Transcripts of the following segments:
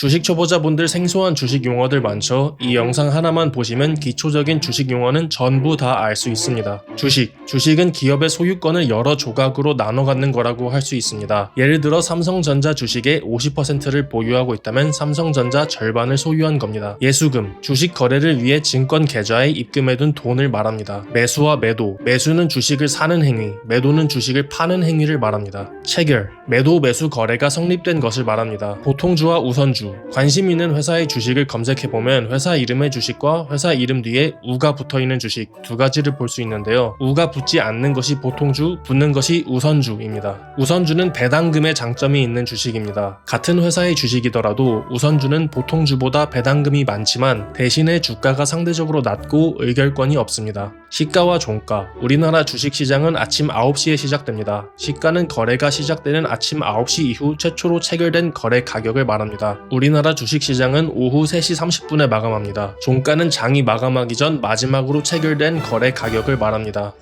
주식 초보자분들 생소한 주식 용어들 많죠? 이 영상 하나만 보시면 기초적인 주식 용어는 전부 다 알 수 있습니다. 주식은 기업의 소유권을 여러 조각으로 나눠 갖는 거라고 할 수 있습니다. 예를 들어 삼성전자 주식의 50%를 보유하고 있다면 삼성전자 절반을 소유한 겁니다. 예수금, 주식 거래를 위해 증권 계좌에 입금해둔 돈을 말합니다. 매수와 매도, 매수는 주식을 사는 행위, 매도는 주식을 파는 행위를 말합니다. 체결, 매도 매수 거래가 성립된 것을 말합니다. 보통주와 우선주, 관심 있는 회사의 주식을 검색해보면 회사 이름의 주식과 회사 이름 뒤에 우가 붙어있는 주식 두 가지를 볼 수 있는데요. 우가 붙지 않는 것이 보통주, 붙는 것이 우선주입니다. 우선주는 배당금의 장점이 있는 주식입니다. 같은 회사의 주식이더라도 우선주는 보통주보다 배당금이 많지만 대신에 주가가 상대적으로 낮고 의결권이 없습니다. 시가와 종가, 우리나라 주식시장은 아침 9시에 시작됩니다. 시가는 거래가 시작되는 아침 9시 이후 최초로 체결된 거래 가격을 말합니다. 우리나라 주식시장은 오후 3시 30분에 마감합니다. 종가는 장이 마감하기 전 마지막으로 체결된 거래 가격을 말합니다.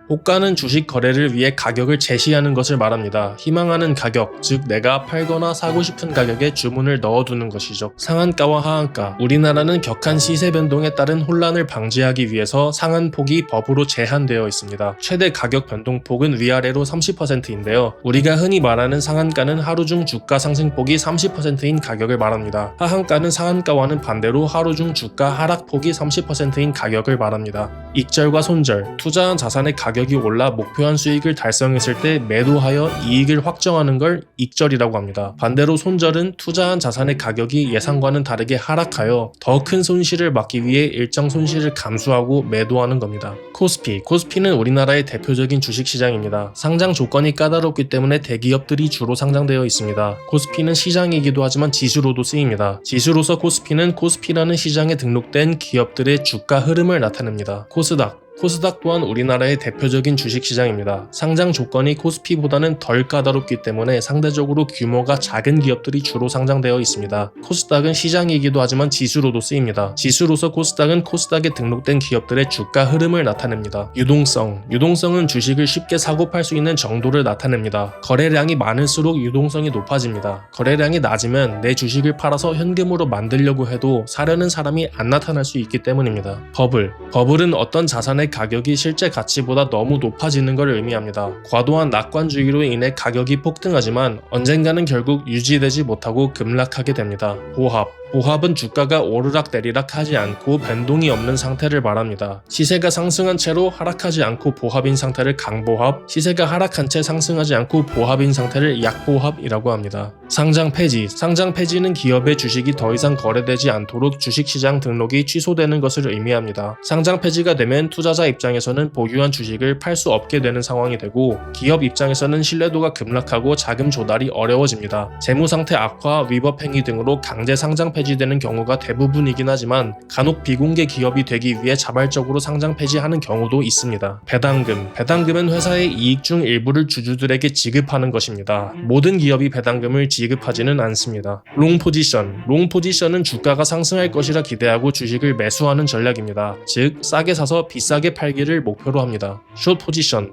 호가는 주식 거래를 위해 가격을 제시하는 것을 말합니다. 희망하는 가격, 즉 내가 팔거나 사고 싶은 가격에 주문을 넣어두는 것이죠. 상한가와 하한가, 우리나라는 격한 시세 변동에 따른 혼란을 방지하기 위해서 상한폭이 법으로 제한되어 있습니다. 최대 가격 변동폭은 위아래로 30%인데요. 우리가 흔히 말하는 상한가는 하루 중 주가 상승폭이 30%인 가격을 말합니다. 하한가는 상한가와는 반대로 하루 중 주가 하락폭이 30%인 가격을 말합니다. 익절과 손절, 투자한 자산의 가격이 올라 목표한 수익을 달성했을 때 매도하여 이익을 확정하는 걸 익절이라고 합니다. 반대로 손절은 투자한 자산의 가격이 예상과는 다르게 하락하여 더 큰 손실을 막기 위해 일정 손실을 감수하고 매도하는 겁니다. 코스피는 우리나라의 대표적인 주식시장입니다. 상장 조건이 까다롭기 때문에 대기업들이 주로 상장되어 있습니다. 코스피는 시장이기도 하지만 지수로도 쓰입니다. 지수로서 코스피는 코스피라는 시장에 등록된 기업들의 주가 흐름을 나타냅니다. 코스닥 또한 우리나라의 대표적인 주식시장입니다. 상장 조건이 코스피보다는 덜 까다롭기 때문에 상대적으로 규모가 작은 기업들이 주로 상장되어 있습니다. 코스닥은 시장이기도 하지만 지수로도 쓰입니다. 지수로서 코스닥은 코스닥에 등록된 기업들의 주가 흐름을 나타냅니다. 유동성은 주식을 쉽게 사고 팔 수 있는 정도를 나타냅니다. 거래량이 많을수록 유동성이 높아집니다. 거래량이 낮으면 내 주식을 팔아서 현금으로 만들려고 해도 사려는 사람이 안 나타날 수 있기 때문입니다. 버블은 어떤 자산의 가격이 실제 가치보다 너무 높아지는 것을 의미합니다. 과도한 낙관주의로 인해 가격이 폭등하지만 언젠가는 결국 유지되지 못하고 급락하게 됩니다. 보합은 주가가 오르락내리락 하지 않고 변동이 없는 상태를 말합니다. 시세가 상승한 채로 하락하지 않고 보합인 상태를 강보합, 시세가 하락한 채 상승하지 않고 보합인 상태를 약보합이라고 합니다. 상장 폐지는 기업의 주식이 더 이상 거래되지 않도록 주식시장 등록이 취소되는 것을 의미합니다. 상장 폐지가 되면 투자자 입장에서는 보유한 주식을 팔 수 없게 되는 상황이 되고 기업 입장에서는 신뢰도가 급락하고 자금 조달이 어려워집니다. 재무상태 악화, 위법 행위 등으로 강제 상장 폐지되는 경우가 대부분이긴 하지만 간혹 비공개 기업이 되기 위해 자발적으로 상장 폐지하는 경우도 있습니다. 배당금은 회사의 이익 중 일부를 주주들에게 지급하는 것입니다. 모든 기업이 배당금을 지급하지는 않습니다. 롱포지션은 주가가 상승할 것이라 기대하고 주식을 매수하는 전략입니다. 즉 싸게 사서 비싸게 팔기를 목표로 합니다.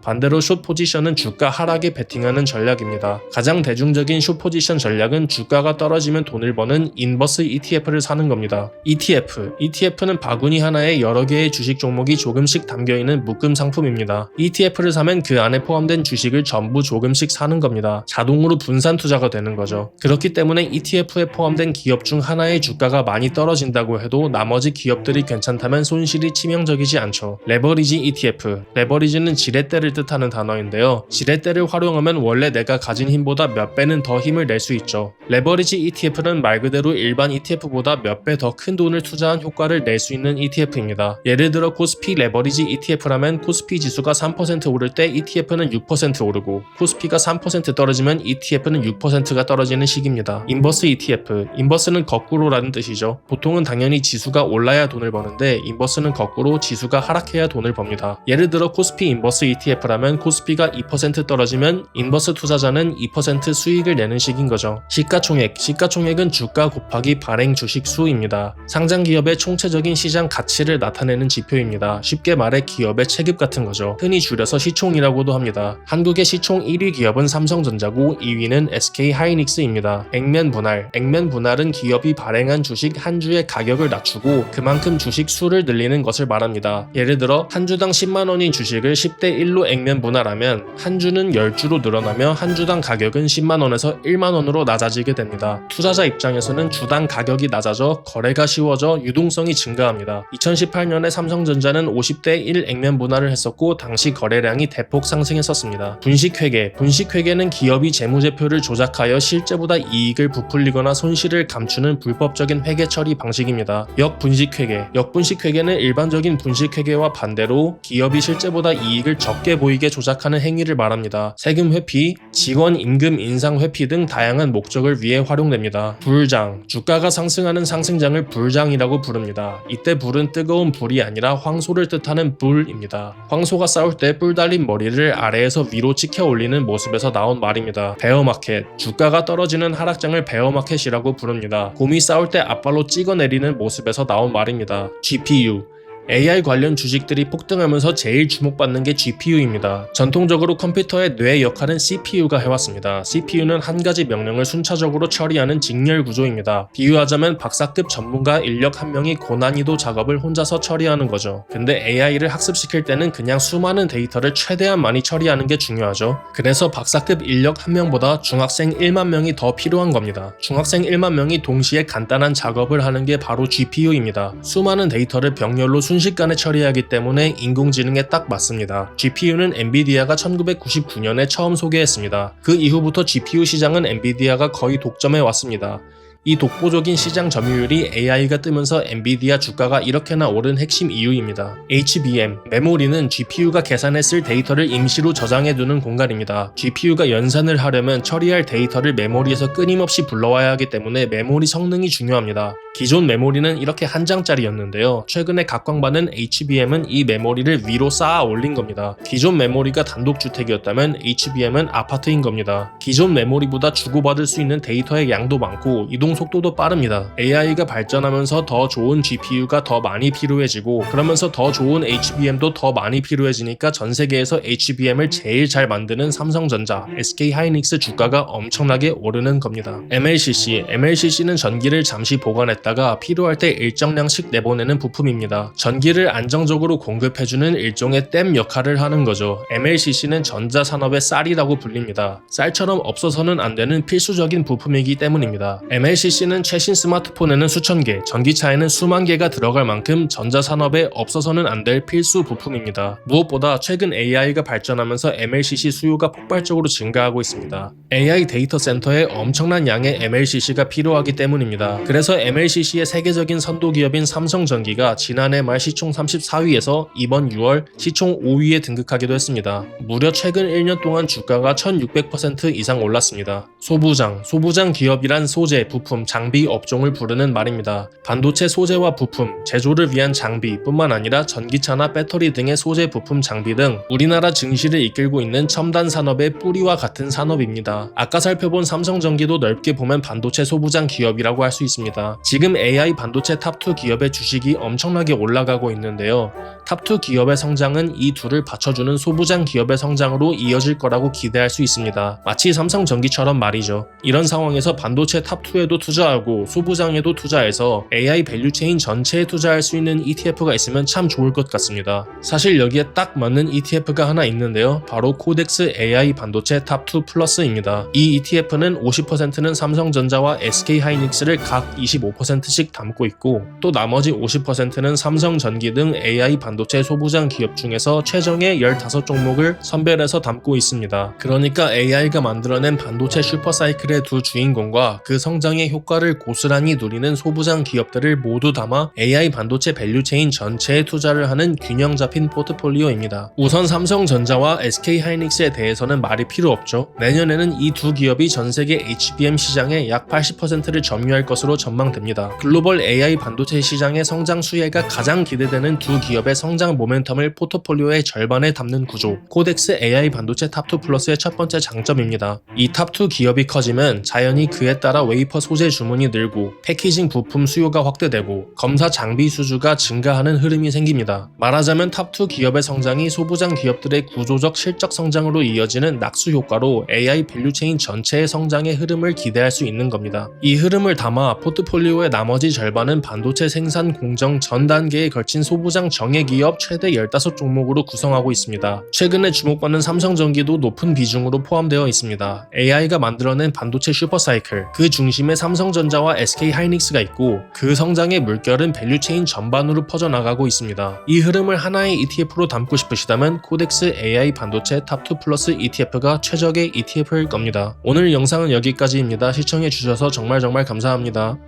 반대로 숏포지션은 주가 하락에 베팅하는 전략입니다. 가장 대중적인 숏포지션 전략은 주가가 떨어지면 돈을 버는 인버스 ETF를 사는 겁니다. ETF는 바구니 하나에 여러 개의 주식 종목이 조금씩 담겨있는 묶음 상품입니다. ETF를 사면 그 안에 포함된 주식을 전부 조금씩 사는 겁니다. 자동으로 분산 투자가 되는 거죠. 그렇기 때문에 ETF에 포함된 기업 중 하나의 주가가 많이 떨어진다고 해도 나머지 기업들이 괜찮다면 손실이 치명적이지 않죠. 레버리지 레버리지는 지렛대를 뜻하는 단어인데요. 지렛대를 활용하면 원래 내가 가진 힘보다 몇 배는 더 힘을 낼 수 있죠. 레버리지 ETF는 말 그대로 일반 ETF보다 몇 배 더 큰 돈을 투자한 효과를 낼 수 있는 ETF입니다. 예를 들어 코스피 레버리지 ETF라면 코스피 지수가 3% 오를 때 ETF는 6% 오르고 코스피가 3% 떨어지면 ETF는 6%가 떨어지는 식입니다. 인버스 인버스는 거꾸로라는 뜻이죠. 보통은 당연히 지수가 올라야 돈을 버는데 인버스는 거꾸로 지수가 하락해야 돈을 법니다. 예를 들어 코스피 인버스 ETF라면 코스피가 2% 떨어지면 인버스 투자자는 2% 수익을 내는 식인 거죠. 시가총액은 주가 곱하기 발행 주식 수입니다. 상장 기업의 총체적인 시장 가치를 나타내는 지표입니다. 쉽게 말해 기업의 체급 같은 거죠. 흔히 줄여서 시총이라고도 합니다. 한국의 시총 1위 기업은 삼성전자고 2위는 SK하이닉스입니다. 액면 분할은 기업이 발행한 주식 한 주의 가격을 낮추고 그만큼 주식 수를 늘리는 것을 말합니다. 예를 들어 한 주당 10만 원인 주식을 10대 1로 액면 분할하면 한 주는 10주로 늘어나며 한 주당 가격은 10만 원에서 1만 원으로 낮아지게 됩니다. 투자자 입장에서는 주당 가격이 낮아져 거래가 쉬워져 유동성이 증가합니다. 2018년에 삼성전자는 50대 1 액면 분할을 했었고 당시 거래량이 대폭 상승했었습니다. 분식회계는 기업이 재무제표를 조작하여 실제보다 이익을 부풀리거나 손실을 감추는 불법적인 회계 처리 방식입니다. 역분식회계는 일반적인 분식회계와 반대로 기업이 실제보다 이익을 적게 보이게 조작하는 행위를 말합니다. 세금 회피, 직원 임금 인상 회피 등 다양한 목적을 위해 활용됩니다. 불장, 주가가 상승하는 상승장을 불장이라고 부릅니다. 이때 불은 뜨거운 불이 아니라 황소를 뜻하는 불입니다. 황소가 싸울 때 뿔 달린 머리를 아래에서 위로 치켜 올리는 모습에서 나온 말입니다. 베어마켓, 주가가 떨어지는 하락장을 베어마켓이라고 부릅니다. 곰이 싸울 때 앞발로 찍어내리는 모습에서 나온 말입니다. GPU, AI 관련 주식들이 폭등하면서 제일 주목받는 게 GPU입니다. 전통적으로 컴퓨터의 뇌 역할은 CPU가 해왔습니다. CPU는 한 가지 명령을 순차적으로 처리하는 직렬 구조입니다. 비유하자면 박사급 전문가 인력 한 명이 고난이도 작업을 혼자서 처리하는 거죠. 근데 AI를 학습시킬 때는 그냥 수많은 데이터를 최대한 많이 처리하는 게 중요하죠. 그래서 박사급 인력 한 명보다 중학생 1만 명이 더 필요한 겁니다. 중학생 1만 명이 동시에 간단한 작업을 하는 게 바로 GPU입니다. 수많은 데이터를 병렬로 순식간에 처리하기 때문에 인공지능에 딱 맞습니다. GPU는 엔비디아가 1999년에 처음 소개했습니다. 그 이후부터 GPU 시장은 엔비디아가 거의 독점해 왔습니다. 이 독보적인 시장 점유율이 AI가 뜨면서 엔비디아 주가가 이렇게나 오른 핵심 이유입니다. HBM, 메모리는 GPU가 계산했을 데이터를 임시로 저장해두는 공간입니다. GPU가 연산을 하려면 처리할 데이터를 메모리에서 끊임없이 불러와야 하기 때문에 메모리 성능이 중요합니다. 기존 메모리는 이렇게 한 장짜리였는데요. 최근에 각광받는 HBM은 이 메모리를 위로 쌓아 올린 겁니다. 기존 메모리가 단독주택이었다면 HBM은 아파트인 겁니다. 기존 메모리보다 주고받을 수 있는 데이터의 양도 많고 이동 속도도 빠릅니다. AI가 발전하면서 더 좋은 GPU가 더 많이 필요해지고 그러면서 더 좋은 HBM도 더 많이 필요해지니까 전 세계에서 HBM을 제일 잘 만드는 삼성전자, SK하이닉스 주가가 엄청나게 오르는 겁니다. MLCC는 전기를 잠시 보관했다가 필요할 때 일정량씩 내보내는 부품입니다. 전기를 안정적으로 공급해주는 일종의 댐 역할을 하는 거죠. MLCC는 전자산업의 쌀이라고 불립니다. 쌀처럼 없어서는 안 되는 필수적인 부품이기 때문입니다. MLCC는 최신 스마트폰에는 수천 개, 전기차에는 수만 개가 들어갈 만큼 전자산업에 없어서는 안 될 필수 부품입니다. 무엇보다 최근 AI가 발전하면서 MLCC 수요가 폭발적으로 증가하고 있습니다. AI 데이터 센터에 엄청난 양의 MLCC가 필요하기 때문입니다. 그래서 MLCC의 세계적인 선도 기업인 삼성전기가 지난해 말 시총 34위에서 이번 6월 시총 5위에 등극하기도 했습니다. 무려 최근 1년 동안 주가가 1600% 이상 올랐습니다. 소부장 기업이란 소재, 부품, 장비 업종을 부르는 말입니다. 반도체 소재와 부품, 제조를 위한 장비뿐만 아니라 전기차나 배터리 등의 소재, 부품, 장비 등 우리나라 증시를 이끌고 있는 첨단 산업의 뿌리와 같은 산업입니다. 아까 살펴본 삼성전기도 넓게 보면 반도체 소부장 기업이라고 할 수 있습니다. 지금 AI 반도체 탑2 기업의 주식이 엄청나게 올라가고 있는데요. 탑2 기업의 성장은 이 둘을 받쳐주는 소부장 기업의 성장으로 이어질 거라고 기대할 수 있습니다. 마치 삼성전기처럼 말이죠. 이런 상황에서 반도체 탑2에도 투자하고 소부장에도 투자해서 AI 밸류체인 전체에 투자할 수 있는 ETF가 있으면 참 좋을 것 같습니다. 사실 여기에 딱 맞는 ETF가 하나 있는데요. 바로 코덱스 AI 반도체 탑2 플러스입니다. 이 ETF는 50%는 삼성전자와 SK하이닉스를 각 25%씩 담고 있고 또 나머지 50%는 삼성전기 등 AI 반도체 소부장 기업 중에서 최정의 15종목을 선별해서 담고 있습니다. 그러니까 AI가 만들어낸 반도체 슈퍼사이클의 두 주인공과 그 성장의 효과를 고스란히 누리는 소부장 기업들을 모두 담아 AI 반도체 밸류체인 전체에 투자를 하는 균형 잡힌 포트폴리오입니다. 우선 삼성전자와 SK하이닉스에 대해서는 말이 필요 없죠. 내년에는 이 두 기업이 전세계 HBM 시장의 약 80%를 점유할 것으로 전망됩니다. 글로벌 AI 반도체 시장의 성장 수혜가 가장 기대되는 두 기업의 성장 모멘텀을 포트폴리오의 절반에 담는 구조, 코덱스 AI 반도체 탑2 플러스의 첫 번째 장점입니다. 이 탑2 기업이 커지면 자연히 그에 따라 웨이퍼 소재 소재 주문이 늘고 패키징 부품 수요가 확대되고 검사 장비 수주가 증가하는 흐름이 생깁니다. 말하자면 탑2 기업의 성장이 소부장 기업들의 구조적 실적 성장으로 이어지는 낙수 효과로 AI 밸류체인 전체의 성장의 흐름을 기대할 수 있는 겁니다. 이 흐름을 담아 포트폴리오의 나머지 절반은 반도체 생산 공정 전 단계에 걸친 소부장 정예 기업 최대 15종목으로 구성하고 있습니다. 최근에 주목받는 삼성전기도 높은 비중으로 포함되어 있습니다. AI가 만들어낸 반도체 슈퍼사이클, 그 중심에 삼성전자와 SK하이닉스가 있고 그 성장의 물결은 밸류체인 전반으로 퍼져나가고 있습니다. 이 흐름을 하나의 ETF로 담고 싶으시다면 코덱스 AI 반도체 탑2 플러스 ETF가 최적의 ETF일 겁니다. 오늘 영상은 여기까지입니다. 시청해주셔서 정말 감사합니다.